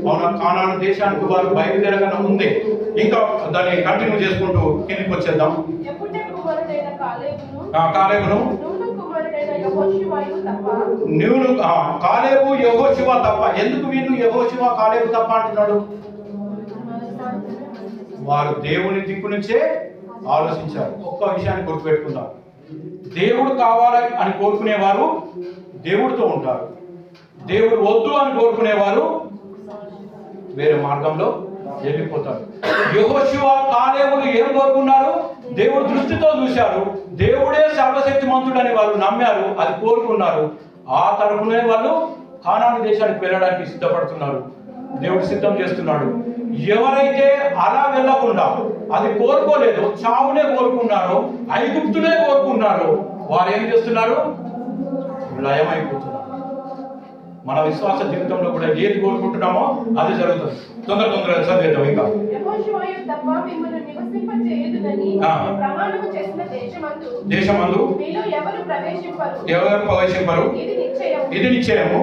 అవునా కానాను దేశానికి వారు బయలుదేరగానే ముందే ఇంకా దాన్ని కంటిన్యూ చేసుకుంటూ కిందికి వచ్చేద్దాం. యెఫున్నె కుమారుడైన కాలేబును కాలేబును నూను కుమారుడైన యెహోషువయు తప్ప కాలేబు యెహోషువ తప్ప. ఎందుకు వీళ్ళు యెహోషువ కాలేబు తప్ప అంటున్నాడు? వారు దేవుని దిక్కు నుంచే ఆలోచించారు. ఒక్క విషయాన్ని గుర్తుపెట్టుకుందాం, దేవుడు కావాలి అని కోరుకునేవారు దేవుడితో ఉంటారు, దేవుడు వద్దు అని కోరుకునేవారు వేరే మార్గంలో వెళ్ళిపోతారు. యెహోషువ కాలేబులు ఏం కోరుకున్నారు? దేవుడు దృష్టితో చూశారు, దేవుడే సర్వశక్తిమంతుడని వాళ్ళు నమ్మారు, అది కోరుకున్నారు. ఆ తరపునే వాళ్ళు కానాను దేశానికి వెళ్ళడానికి సిద్ధపడుతున్నారు. దేవుడు సిద్ధం చేస్తున్నాడు. ఎవరైతే అలా వెళ్ళకుండా అది కోరుకోలేదు, చావునే కోరుకున్నారో, ఐగుప్తునే కోరుకున్నారో, వారు ఏం చేస్తున్నారు? లయమైపోతున్నారు. మన విశ్వాస జీవితంలో కూడా ఏది కోరుకుంటున్నామో అది జరుగుతుంది. తొందరగా చదివేద్దాం. ఇంకా యెహోషువయు తప్ప మిమ్మల్ని నివసింపచేయుదునని ప్రమాణము చేసిన దేశమందు మీలో ఎవరు ప్రవేశింపరు, ఇది నిశ్చయము.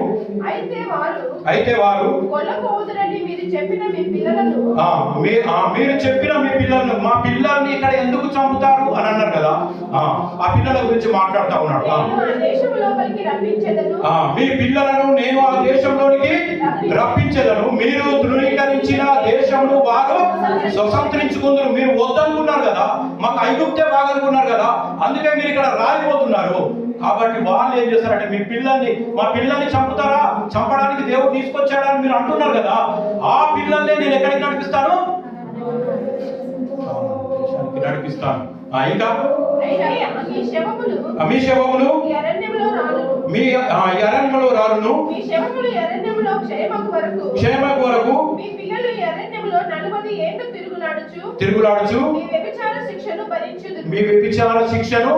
అయితే వారు కొల్లపోవుదురని మీరు చెప్పిన మీ పిల్లలను మీరు చెప్పిన మీ పిల్లలను, మా పిల్లల్ని ఇక్కడ ఎందుకు చంపుతారు అని అన్నారు కదా, ఆ పిల్లల గురించి మాట్లాడుతూ ఉన్నాడు. మీ పిల్లలను నేను ఆ దేశంలోనికి రప్పించేదను, మీరు ధృవీకరించిన దేశంలో వారు స్వతంత్రించుకుందరు. మీరు వద్దనుకున్నారు కదా, మాకు ఐగుప్తే బాగనుకున్నారు కదా, అందుకే మీరు ఇక్కడ రాలిపోతున్నారు. కాబట్టి వాళ్ళు ఏం చేస్తారంటే మా పిల్లల్ని చంపుతారా, చంపడానికి దేవుడు తీసుకొచ్చాడని మీరు అంటున్నారు కదా, ఆ పిల్లల్ని నేను ఎక్కడికి నడిపిస్తాను? నడిపిస్తాను. ఇంకా మీ శవములు మీ అరణ్యములో రాలును, క్షేమకు వరకు తిరుగులాడుచు మీ వ్యభిచార శిక్షను.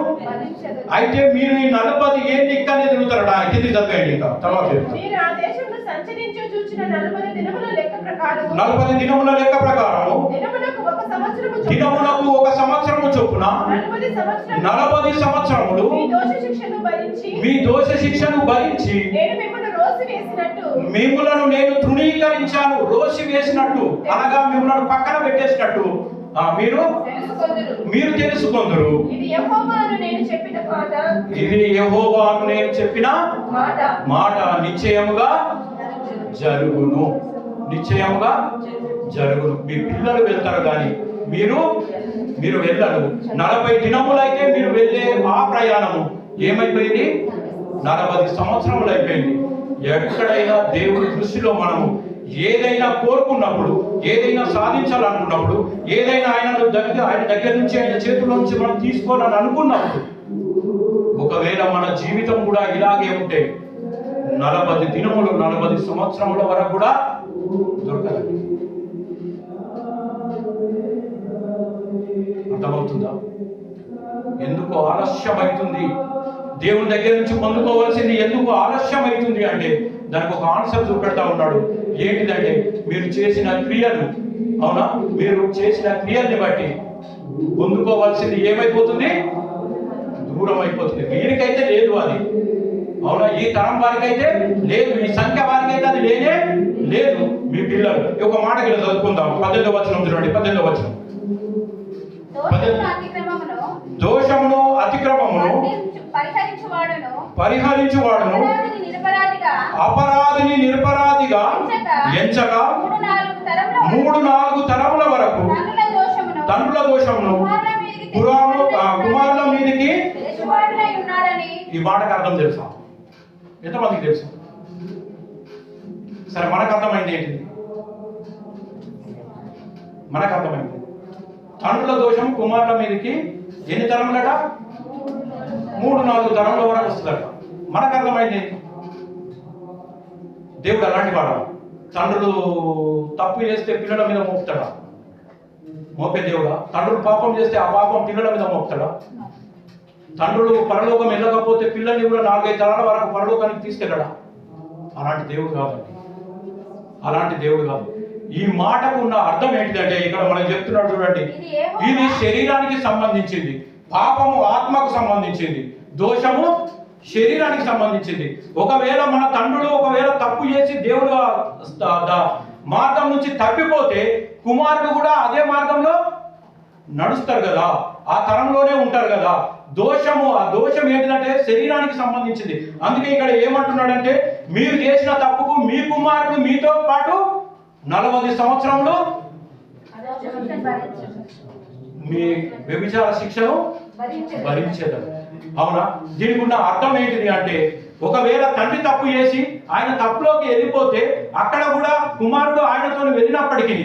అయితే మీరు ఈ 40 ఏళ్ళు ఇక్కడనే తిరుగుతారట. కింది చదివేయండి. ఇంకా తర్వాత 40 దినముల లెక్క ప్రకారము దినమునకు 1 సంవత్సరము చొప్పున 40 సంవత్సరములు మీ దోష శిక్షను భరించి మిమ్ములను నేను తృణీకరించాను. రోసి వేసినట్టు అనగా మిమ్మల్ని పక్కన పెట్టేసినట్టు మీరు తెలుసుకొందురు. ఇది యెహోవాను నేను చెప్పిన మాట నిశ్చయముగా జరుగును. మీ పిల్లలు వెళ్తారు కానీ మీరు వెళ్ళరు. 40 దినములైతే మీరు వెళ్ళే ఆ ప్రయాణము ఏమైపోయింది? 40 సంవత్సరములు అయిపోయింది. ఎక్కడైనా దేవుడి దృష్టిలో మనము ఏదైనా కోరుకున్నప్పుడు, ఏదైనా సాధించాలనుకున్నప్పుడు, ఏదైనా ఆయన దగ్గర నుంచి ఆయన చేతుల నుంచి మనం తీసుకోవాలని అనుకున్నప్పుడు, ఒకవేళ మన జీవితం కూడా ఇలాగే ఉంటే 40 దినములు 40 సంవత్సరముల వరకు కూడా దొరకదండి. అర్థమవుతుందా? ఎందుకు ఆలస్యం అవుతుంది? దేవుని దగ్గర నుంచి పొందుకోవాల్సింది ఎందుకు ఆలస్యం అవుతుంది అంటే దానికి ఒక ఆన్సర్ చూపెడతా ఉన్నాడు. ఏంటిదంటే మీరు చేసిన క్రియలు, అవునా, మీరు చేసిన క్రియల్ని బట్టి పొందుకోవాల్సింది ఏమైపోతుంది? దూరం అయిపోతుంది. వీరికైతే లేదు అది, అవునా, ఈ తరం వారికైతే లేదు, ఈ సంఖ్య వారికైతే అది లేదు. మీ పిల్లలు ఒక మాట కింద చదువుకుందాం. 18వ వచనం చూడండి. 18వ వచనం. దోషమును అతిక్రమమును పరిహరించువాడును అపరాధిని నిరపరాధిగా ఎంచక 3-4 తరముల వరకు తండ్రుల దోషమును కుమారుల మీదికి. ఈ మాటకు అర్థం తెలుసా? ఎంతమందికి తెలుసు? సరే, మనకు అర్థమైంది ఏంటిది? మనకు అర్థమైంది తండ్రుల దోషం కుమారుల మీదకి ఎన్ని తరములట? 3-4 తరముల వరకు వస్తుందట. మనకు అర్థమైంది దేవుడు అలాంటి వాడా? తండ్రులు తప్పు చేస్తే పిల్లల మీద మోపుతాడా? మోపే దేవుడా? తండ్రులు పాపం చేస్తే ఆ పాపం పిల్లల మీద మోపుతాడా? తండ్రులు పరలోకం వెళ్ళకపోతే పిల్లల్ని కూడా 4-5 తరాల వరకు పరలోకానికి తీసుకెళ్ళడా? అలాంటి దేవుడు కాదండి. ఈ మాటకు ఉన్న అర్థం ఏంటిదంటే ఇక్కడ మనం చెప్తున్నాడు చూడండి, ఇది శరీరానికి సంబంధించింది, పాపము ఆత్మకు సంబంధించింది, దోషము శరీరానికి సంబంధించింది. ఒకవేళ మన తండ్రులు ఒకవేళ తప్పు చేసి దేవుడు మార్గం నుంచి తప్పిపోతే కుమారుడు కూడా అదే మార్గంలో నడుస్తారు కదా, ఆ తరంలోనే ఉంటారు కదా. ఆ దోషం ఏంటంటే శరీరానికి సంబంధించింది. అందుకే ఇక్కడ ఏమంటున్నాడంటే, మీరు చేసిన తప్పుకు మీ కుమారుడు మీతో పాటు 40 సంవత్సరములు మీ వ్యభిచార శిక్షను భరించేదారు. అవునా? దీనికి ఉన్న అర్థం ఏంటిది అంటే, ఒకవేళ తండ్రి తప్పు చేసి ఆయన తప్పులోకి వెళ్ళిపోతే అక్కడ కూడా కుమారుడు ఆయనతో వెళ్ళినప్పటికీ,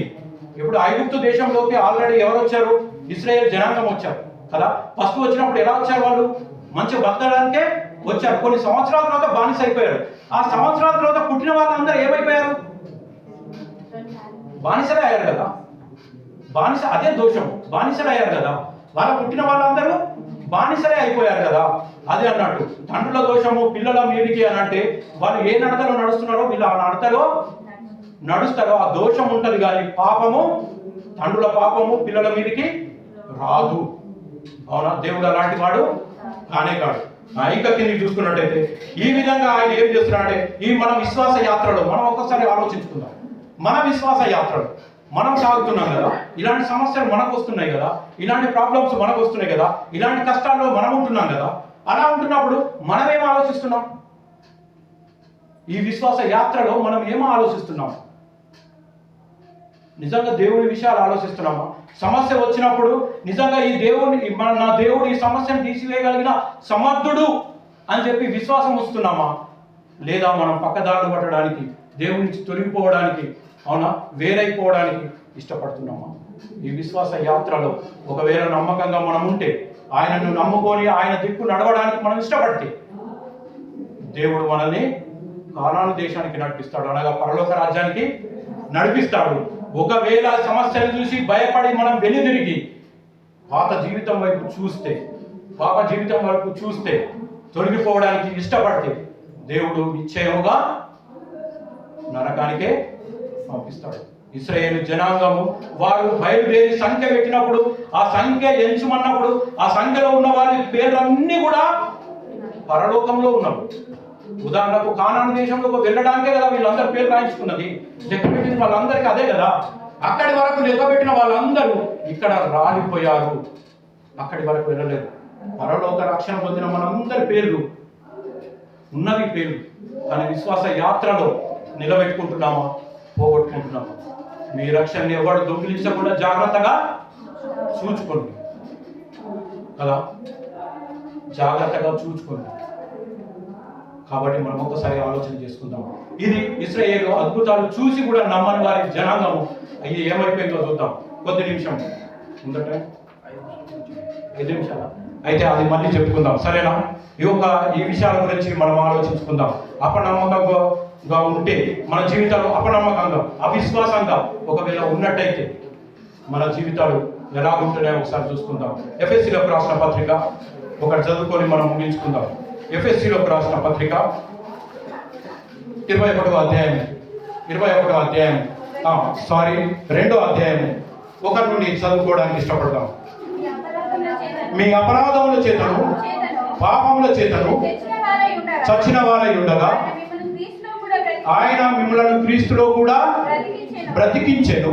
ఇప్పుడు ఐగుప్తు దేశంలోకి ఆల్రెడీ ఎవరు వచ్చారు? ఇశ్రాయేల్ జనాంగం వచ్చారు కదా. ఫస్ట్ వచ్చినప్పుడు ఎలా వచ్చారు? వాళ్ళు మంచి బతకడానికే వచ్చారు. కొన్ని సంవత్సరాల తర్వాత బానిస అయిపోయారు. ఆ సంవత్సరాల తర్వాత పుట్టిన వాళ్ళందరూ ఏమైపోయారు? బానిసలే అయ్యారు కదా. అదే దోషం, బానిసలే అయ్యారు కదా. వాళ్ళ పుట్టిన వాళ్ళందరూ బానిసలే అయిపోయారు కదా. అదే అన్నట్టు తండ్రుల దోషము పిల్లల మీదికి అని అంటే, వాళ్ళు ఏ నడతలో నడుస్తున్నారో వీళ్ళు ఆ నడతలో నడుస్తారో ఆ దోషం ఉంటది. కానీ పాపము, తండ్రుల పాపము పిల్లల మీదికి రాదు. అవునా? దేవుడు అలాంటి వాడు కానే కాడు. ఇంకా కింద చూసుకున్నట్టయితే ఈ విధంగా ఆయన ఏం చేస్తున్నాడంటే, ఈ మన విశ్వాస యాత్రలో మనం ఒక్కసారి ఆలోచించుకుందాం. మన విశ్వాస యాత్రలో మనం సాగుతున్నాం కదా, ఇలాంటి సమస్యలు మనకు వస్తున్నాయి కదా, ఇలాంటి ప్రాబ్లమ్స్ మనకు వస్తున్నాయి కదా, ఇలాంటి కష్టాల్లో మనం ఉంటున్నాం కదా. అలా ఉంటున్నప్పుడు మనం ఏం ఆలోచిస్తున్నాం? ఈ విశ్వాస యాత్రలో మనం ఏమో ఆలోచిస్తున్నాం? నిజంగా దేవుడి విషయాలు ఆలోచిస్తున్నామా? సమస్య వచ్చినప్పుడు నిజంగా నా దేవుడు ఈ సమస్యను తీసివేయగలిగిన సమర్థుడు అని చెప్పి విశ్వాసం వస్తున్నామా? లేదా మనం పక్కదారులు పట్టడానికి, దేవుడి నుంచి తొలగిపోవడానికి, అవునా, వేరైపోవడానికి ఇష్టపడుతున్నామా? ఈ విశ్వాస యాత్రలో ఒకవేళ నమ్మకంగా మనం ఉంటే, ఆయనను నమ్ముకొని ఆయన దిక్కు నడవడానికి మనం ఇష్టపడితే, దేవుడు మనల్ని కానాను దేశానికి నడిపిస్తాడు, అనగా పరలోక రాజ్యానికి నడిపిస్తాడు. ఒకవేళ సమస్యలు చూసి భయపడి మనం వెనుదిరిగి పాప జీవితం వైపు చూస్తే తొలగిపోవడానికి ఇష్టపడితే, దేవుడు నిశ్చయముగా నరకానికే పంపిస్తాడు. ఇశ్రాయేలు జనాంగము వారు బయలుదేరి సంఖ్య పెట్టినప్పుడు, ఆ సంఖ్య ఎంచమన్నప్పుడు, ఆ సంఖ్యలో ఉన్న వారి పేర్లన్నీ కూడా పరలోకంలో ఉన్నారు. ఉదాహరణకు కానాను దేశంలో వెళ్ళడానికే కదా వీళ్ళందరూ పేరు రాయించుకున్నది. లెక్క పెట్టింది వాళ్ళందరికీ అదే కదా. అక్కడి వరకు లెక్క పెట్టిన వాళ్ళందరూ ఇక్కడ రాలిపోయారు, అక్కడి వరకు వెళ్ళలేదు. పరలోక రక్షణ పొందిన మనందరి పేర్లు ఉన్నవి పేర్లు, కానీ విశ్వాస యాత్రలో నిలబెట్టుకుంటున్నామా, పోగొట్టుకుంటున్నామా? మీ రక్షణని ఎవరు దొంగిలించకుండా జాగ్రత్తగా చూచుకోండి కదా, జాగ్రత్తగా చూచుకోండి. కాబట్టి మనం ఒక్కసారి ఆలోచన చేసుకుందాం. ఇది ఇశ్రాయేలు అద్భుతాలు చూసి కూడా నమ్మని వారి జనాంగము అయ్యి ఏమైపోయిందో చూద్దాం. కొద్ది నిమిషం ముందట 5 నిమిషాల అయితే అది మళ్ళీ చెప్పుకుందాం, సరేనా? ఈ విషయాల గురించి మనం ఆలోచించుకుందాం. అపనమ్మకంగా ఉంటే మన జీవితాలు అపనమ్మకంగా, అవిశ్వాసంగా ఒకవేళ ఉన్నట్టయితే మన జీవితాలు ఎలా ఉంటున్నాయో ఒకసారి చూసుకుందాం. ఎఫెసీలకు రాసిన పత్రిక ఒకటి చదువుకొని మనం ముగించుకుందాం. ఎఫెసీలకు రాసిన పత్రిక 21వ అధ్యాయం 2వ అధ్యాయం 1 నుండి చదువుకోవడానికి ఇష్టపడతాం. మీ అపరాధముల చేతను పాపముల చేతను చచ్చిన వారై ఉండగా ఆయన మిమ్మల్ని క్రీస్తులో కూడా బ్రతికించెను.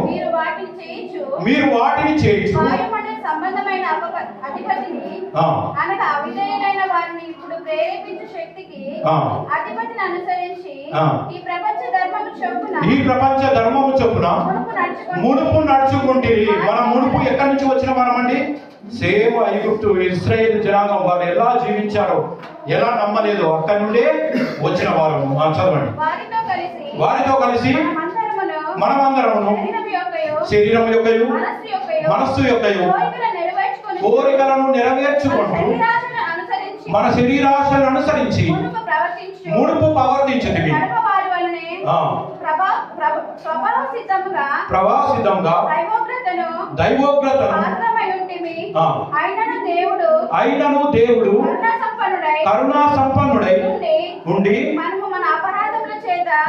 మీరు వాటిని చేయించు సంబంధమైన అధిపతిని అనగా అవిధేయులైన వారిని ఇప్పుడు ప్రేరేపించే శక్తికి అధిపతిని అనుసరించి ఈ ప్రపంచ ధర్మము చొప్పున మునుపు నడుచుకుంటే, మన మునుపు ఎక్కడి నుంచి వచ్చిన మనమండి? సేమ్ ఐగుప్తు ఇశ్రాయేలు జనాంగం వారు ఎలా జీవించారో, ఎలా నమ్మలేదు, అక్కడి నుండే వచ్చిన వారు. చదవండి. వారితో కలిసి మనమందరమును శరీరం యొక్కయు మనస్సు యొక్కయు కోరికలను నెరవేర్చుకుంటూ మన శరీరాశలను అనుసరించి మునుపు ప్రవర్తించింది. ప్రభాసితంగా దైవోగ్రతను అయినను దేవుడు కరుణా సంపన్నుడై ఉండి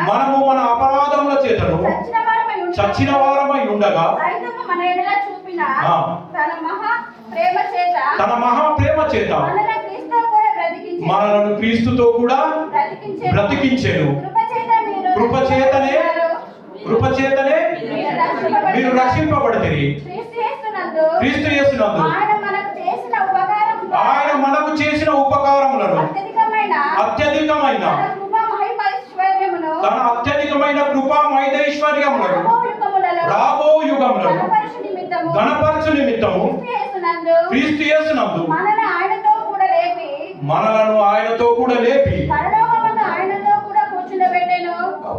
మనము మన అపరాధముల చేతను చచ్చిన వారమై ఉండగా తన మహా ప్రేమ చేత మనలను క్రీస్తుతో కూడా బ్రతికించెను. కృపచేతనే కృపచేతనే మీరు రక్షింపబడితిరి. క్రీస్తు యేసునందు ఆయన మనకు చేసిన ఉపకారములను అత్యధికమైన తన అత్యధికమైన కృపా మైదైశ్వర్యములను రాబో యుగములను ఘనపరచు నిమిత్తము క్రీస్తు యేసునందు మనలను ఆయనతో కూడా లేపి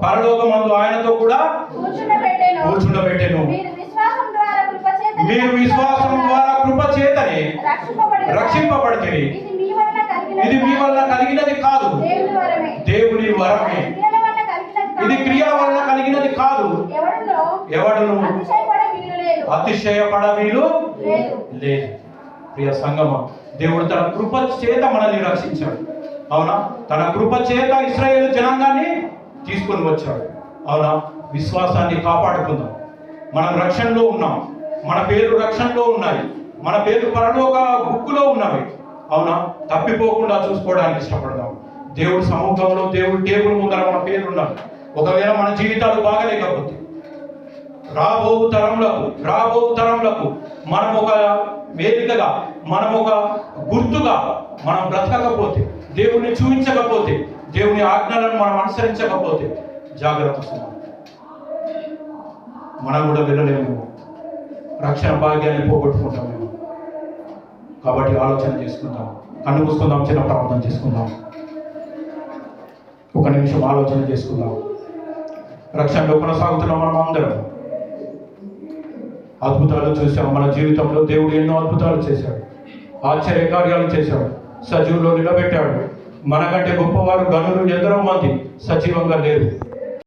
పరలోకమందు ఆయనతో కూడా కూర్చుండబెట్టెను. మీరు విశ్వాసం ద్వారా కృప చేతనే రక్షింపబడితిరి. ఇది మీ వల్ల కలిగినది కాదు, దేవుని వరమే. ఇది క్రియల వల్ల కలిగినది కాదు, ఎవడును అతిశయపడ వీలు లేదు. ప్రియ సంగమ, దేవుడు తన కృప చేత మనల్ని రక్షించాడు. అవునా? తన కృప చేత ఇశ్రాయేలు జనాంగాన్ని తీసుకొని వచ్చాడు. అవునా? విశ్వాసాన్ని కాపాడుకుందాం. మనం రక్షణలో ఉన్నాం, మన పేరు రక్షణలో ఉన్నాయి, మన పేరు పరలోక బుక్కులో ఉన్నవి. అవునా? తప్పిపోకుండా చూసుకోవడానికి ఇష్టపడదాం. దేవుడి సముఖంలో, దేవుడి టేబుల్ ముందర మన పేరు ఉన్నది. ఒకవేళ మన జీవితాలు బాగలేకపోతే రాబో తరములకు మనం ఒక వేదికగా, మనం ఒక గుర్తుగా మనం బ్రతకకపోతే, దేవుణ్ణి చూపించకపోతే, దేవుని ఆజ్ఞలను మనం అనుసరించకపోతే జాగ్రత్త. మనం కూడా వెళ్ళలేము, రక్షణ భాగ్యాన్ని పోగొట్టుకుంటాం మేము. కాబట్టి ఆలోచన చేసుకుందాం, కన్ను మూసుకుందాం, చిన్న ప్రార్థన చేసుకుందాం, ఒక నిమిషం ఆలోచన చేసుకుందాం. రక్షణలో కొనసాగుతున్నాం మనం అందరం. అద్భుతాలు చూసాం మన జీవితంలో. దేవుడు ఎన్నో అద్భుతాలు చేశాడు, ఆశ్చర్య కార్యాలు చేశాడు, సజీవులో నిలబెట్టాడు. మనకంటే గొప్పవారు గనులు ఎందరో మంది సజీవంగా లేరు.